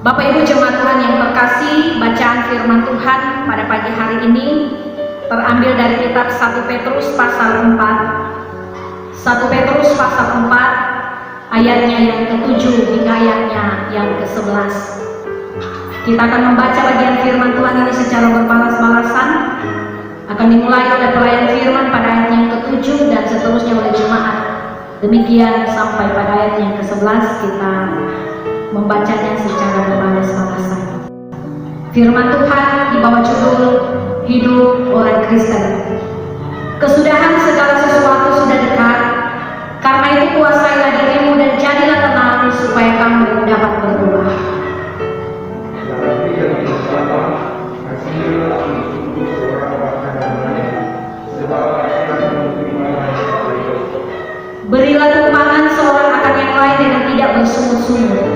Bapak Ibu jemaat Tuhan yang terkasih, bacaan firman Tuhan pada pagi hari ini terambil dari kitab 1 Petrus pasal 4. 1 Petrus pasal 4 ayatnya yang ke-7 hingga ayatnya yang ke-11. Kita akan membaca bagian firman Tuhan ini secara berbalas-balasan. Akan dimulai oleh pelayan firman pada ayat yang ke-7 dan seterusnya oleh jemaat. Demikian sampai pada ayat yang ke-11 kita membacanya secara berbalas-balasan. Firman Tuhan di bawah judul Hidup Orang Kristen. Kesudahan segala sesuatu sudah dekat, karena itu kuasailah dirimu dan jadilah tenang supaya kamu dapat berbuah. Berilah tumpangan seorang akan yang lain dengan tidak bersungut-sungut.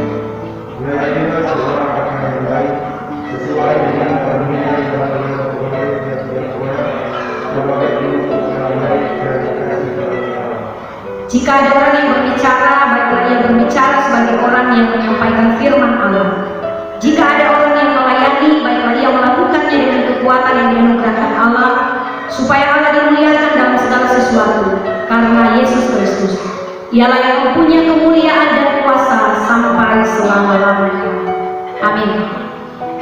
Jika ada orang yang berbicara, baiklah ia berbicara sebagai orang yang menyampaikan firman Allah. Jika ada orang yang melayani, baiklah ia melakukannya dengan kekuatan yang dianugerahkan Allah, supaya Allah dimuliakan dalam segala sesuatu, karena Yesus Kristus ialah yang mempunyai kemuliaan dan kuasa sampai selama-lamanya. Amin.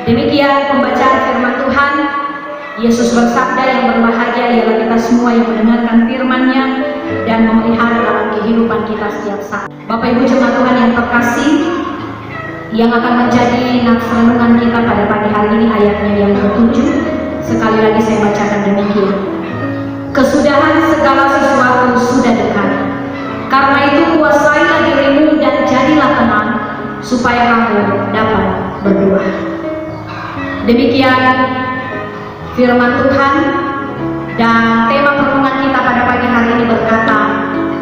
Demikian pembacaan firman Tuhan. Yesus bersabda, yang berbahagia ialah kita semua yang mendengarkan firman-Nya dan memelihara dalam kehidupan kita setiap saat. Bapak Ibu jemaat Tuhan yang terkasih, yang akan menjadi nats renungan kita pada pagi hari ini ayatnya yang ke-7. Sekali lagi saya bacakan demikian. Kesudahan segala sesuatu sudah dekat, karena itu kuasailah dirimu dan jadilah tenang supaya kamu dapat berbuah. Demikian firman Tuhan, dan tema renungan kita pada pagi hari ini berkata,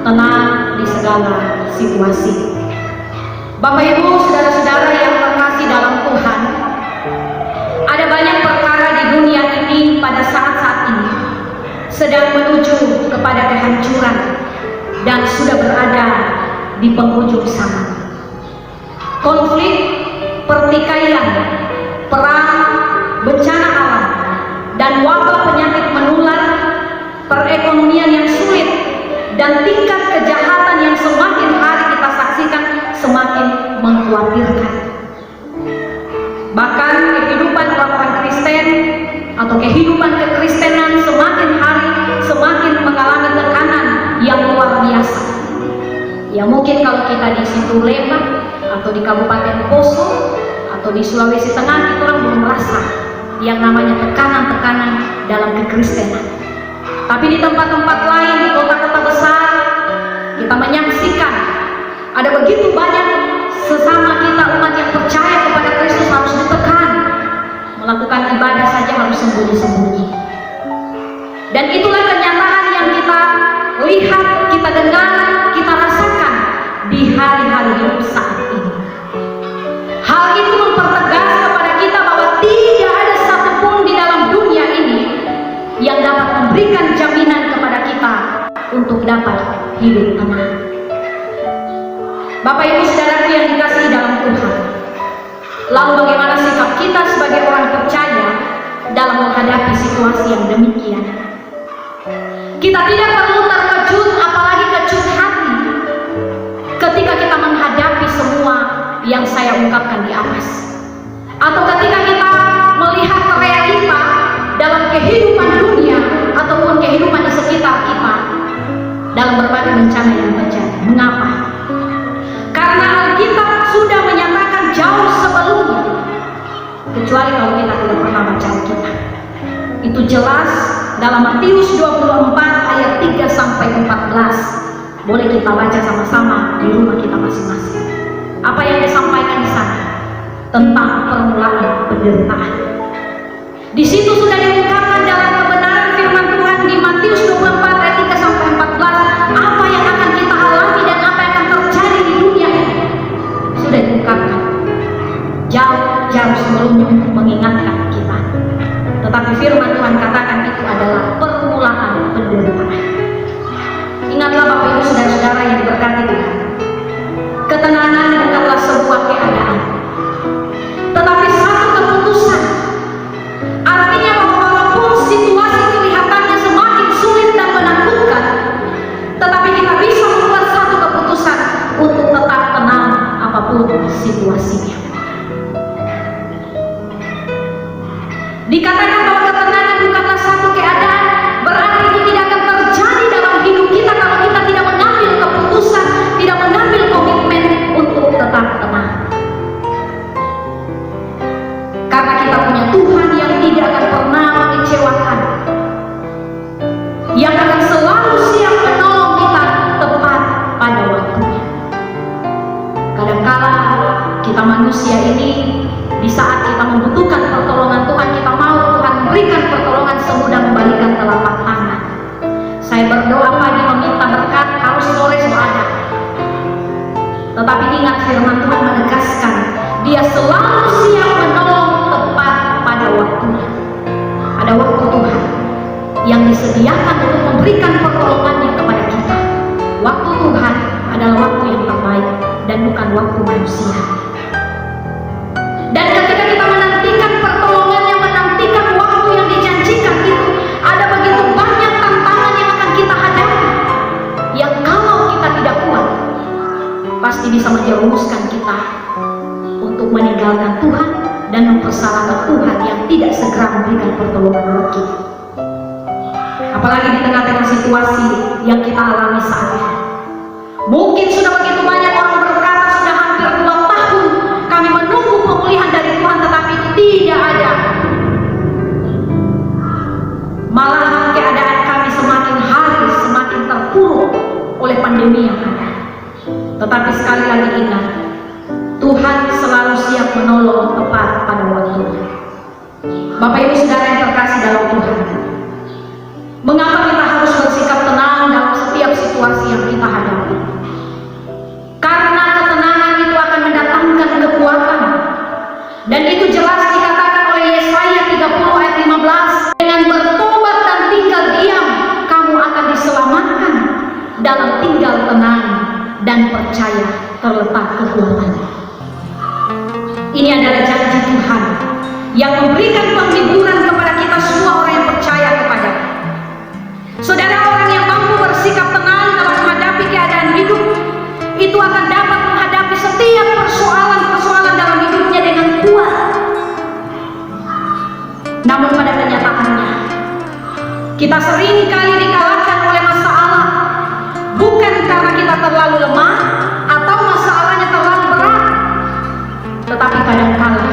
tenang di segala situasi. Bapak Ibu, saudara-saudara yang terkasih dalam Tuhan, ada banyak perkara di dunia ini pada saat-saat ini sedang menuju kepada kehancuran dan sudah berada di penghujung zaman. Konflik, pertikaian, perang, bencana alam, dan wabah penyakit menular, perekonomian yang sulit, dan tingkat kejahatan yang semakin hari kita saksikan semakin mengkhawatirkan. Bahkan kehidupan orang Kristen atau kehidupan kekristenan semakin hari semakin mengalami tekanan yang luar biasa. Ya mungkin kalau kita di situ Lembang atau di Kabupaten Poso atau di Sulawesi Tengah, kita orang belum merasa yang namanya tekanan-tekanan dalam kekristenan. Tapi di tempat-tempat lain, di kota-kota besar, kita menyaksikan ada begitu banyak sesama kita umat yang percaya kepada Kristus harus ditekan, melakukan ibadah saja harus sembunyi-sembunyi. Dan itulah kenyataan yang kita lihat, kita dengar, kita rasakan di hari-hari hidup saat ini. Hal itu mempertegas kepada kita bahwa tidak ada satupun di dalam dunia ini yang dapat memberikan jaminan kepada kita untuk dapat hidup tenang. Bapak Ibu saudaraku yang dikasihi dalam Tuhan, lalu bagaimana sikap kita sebagai orang percaya dalam menghadapi situasi yang demikian? Kita tidak perlu terkejut, apalagi kecut hati ketika kita menghadapi semua yang saya ungkapkan di atas, atau ketika kita melihat realita dalam kehidupan dunia ataupun kehidupan di sekitar kita dalam berbagai bencana yang terjadi. Mengapa? Karena Alkitab sudah menyatakan jauh sebelumnya, kecuali kalau kita tidak pernah baca Alkitab. Itu jelas dalam Matius 24 ayat 3 sampai 14. Boleh kita baca sama-sama di rumah kita masing-masing. Apa yang disampaikan di sana tentang permulaan penderitaan. Di situ sudah diungkapkan dalam kebenaran firman Tuhan di Matius 24 ayat 3 sampai 14 apa yang akan kita alami dan apa yang akan terjadi di dunia ini. Sudah diungkapkan jauh-jauh sebelumnya untuk mengingatkan kita. Tetapi firman Tuhan katakan itu adalah permulaan penderitaan. Ingatlah Bapak Ibu saudara-saudara yang diberkati Tuhan, ketenangan bukanlah sebuah keadaan, Dikatakan bahwa ketenangan bukanlah satu keadaan, berarti itu tidak akan terjadi dalam hidup kita kalau kita tidak mengambil keputusan, tidak mengambil komitmen untuk tetap tenang. Karena kita punya Tuhan yang tidak akan pernah mengecewakan, yang akan selalu siap menolong kita tepat pada waktunya. Kadangkala kita manusia ini, di saat kita membutuhkan pertolongan Tuhan, kita mau Tuhan berikan pertolongan semudah membalikan telapak tangan. Saya berdoa pagi meminta berkat, harus sore ada. Tetapi ingat firman Tuhan menegaskan, Dia selalu siap menolong tepat pada waktunya. Ada waktu Tuhan yang disediakan untuk memberikan pertolongannya kepada kita. Waktu Tuhan adalah waktu yang terbaik dan bukan waktu manusia. Dan ketika kita menantikan pertolongannya, menantikan waktu yang dijanjikan itu, ada begitu banyak tantangan yang akan kita hadapi, yang kalau kita tidak kuat, pasti bisa menjerumuskan kita untuk meninggalkan Tuhan dan mempersalahkan Tuhan yang tidak segera memberikan pertolongan buat kita. Apalagi di tengah-tengah situasi yang kita alami saat ini. Mungkin sudah begitu banyak orang berkata, sudah hampir 2 tahun kami menunggu pemulihan dari Tuhan, tetapi itu tidak ada. Malahan keadaan kami semakin hari semakin terpuruk oleh pandemi yang ada. Tetapi sekali lagi ingat, Tuhan selalu siap menolong tepat pada waktunya. Bapak Ibu Saudara yang terkasih dalam Tuhan, mengapa kita harus bersikap tenang dalam setiap situasi yang kita hadapi? Karena ketenangan itu akan mendatangkan kekuatan. Dan itu jelas dikatakan oleh Yesaya 30 ayat 15, dengan bertobat dan tinggal diam, kamu akan diselamatkan. Dalam tinggal tenang dan percaya terletak kekuatannya. Ini adalah janji Tuhan yang memberikan penghiburan kepada kita semua orang yang percaya kepada-Nya. Saudara, orang yang mampu bersikap tenang dalam menghadapi keadaan hidup, itu akan dapat menghadapi setiap persoalan-persoalan dalam hidupnya dengan kuat. Namun pada kenyataannya, kita sering kali dikalahkan oleh masalah, bukan karena kita terlalu lemah atau masalahnya terlalu berat, tetapi kadang-kala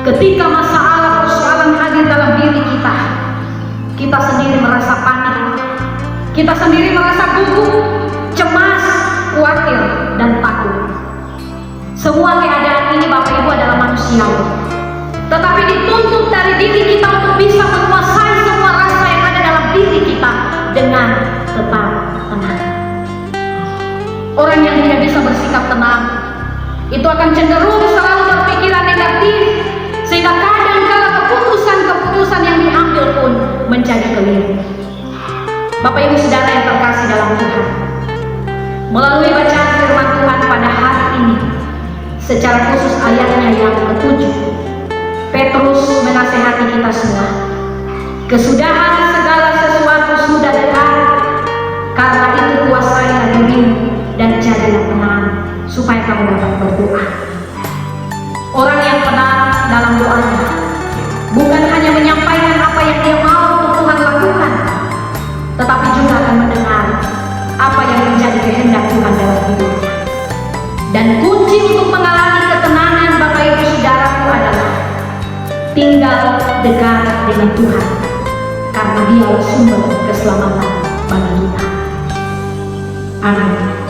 ketika masalah persoalan hadir dalam diri kita, kita sendiri merasa panik, kita sendiri merasa gugup, cemas, khawatir, dan takut. Semua keadaan ini Bapak Ibu adalah manusiawi, tetapi dituntut dari diri kita untuk bisa menguasai semua rasa yang ada dalam diri kita dengan tetap tenang. Orang yang tidak bisa bersikap tenang itu akan cenderung selalu berpikiran negatif, sehingga kadang-kala keputusan-keputusan yang diambil pun menjadi keliru. Bapak Ibu Saudara yang terkasih dalam Tuhan, melalui bacaan firman Tuhan pada hari ini, secara khusus ayatnya yang ke-7, Petrus menasihati kita semua. Kesudahan segala sesuatu sudah dekat, karena itu kuasailah dirimu dan jadilah tenang, supaya kamu dapat berdoa. Orang yang tenang dalam doanya bukan hanya menyampaikan apa yang dia mau untuk Tuhan lakukan, tetapi juga akan mendengar apa yang menjadi kehendak Tuhan dalam hidupnya. Dan kunci untuk mengalami ketenangan Bapak Ibu Saudaraku adalah tinggal dekat dengan Tuhan, karena Dialah sumber keselamatan bagi kita. Amin.